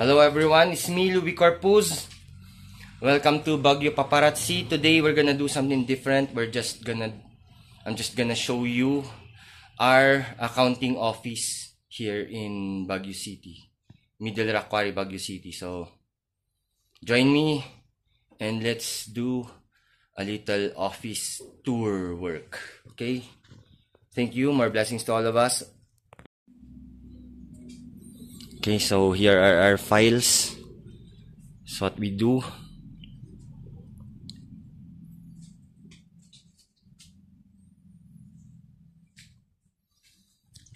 Hello everyone, it's me, Louis Corpuz. Welcome to Baguio Paparazzi. Today we're gonna do something different. I'm just gonna show you our accounting office here in Baguio City, Middle Raquari, Baguio City. So join me and let's do a little office tour work. Okay? Thank you. More blessings to all of us. Okay, so here are our files. That's what we do.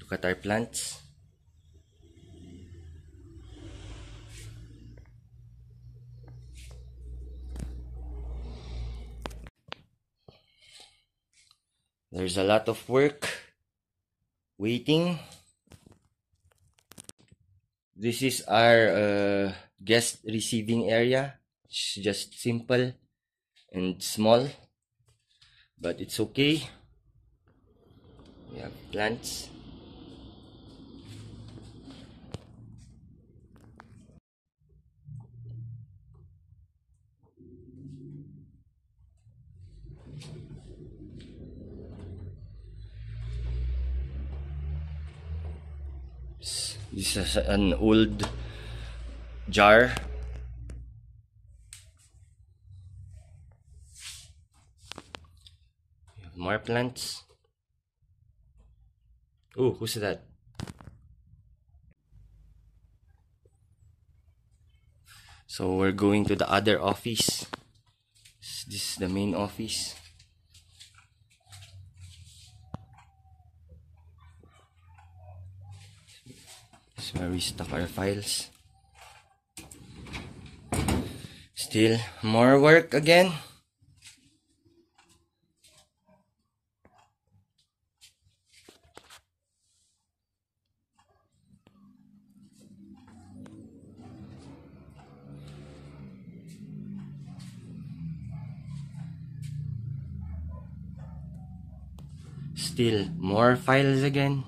Look at our plants. There's a lot of work waiting. This is our guest receiving area. It's just simple and small, but it's okay. We have plants. This is an old jar. We have more plants. Oh, who's that? So we're going to the other office. This is the main office. This is where we stock our files. Still more work again. Still more files again.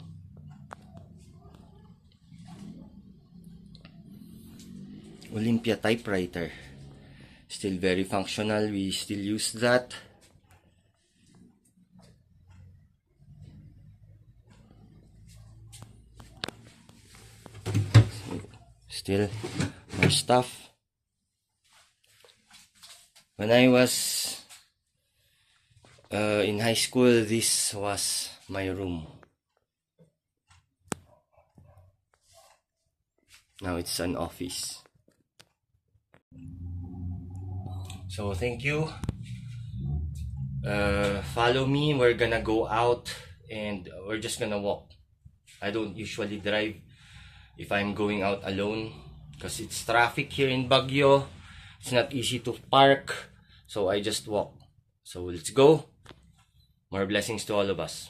Olympia typewriter. Still very functional. We still use that. Still more stuff. When I was in high school, this was my room. Now it's an office. So thank you. Follow me. We're gonna go out and we're just gonna walk. I don't usually drive if I'm going out alone because it's traffic here in Baguio. It's not easy to park, so I just walk. So let's go. More blessings to all of us.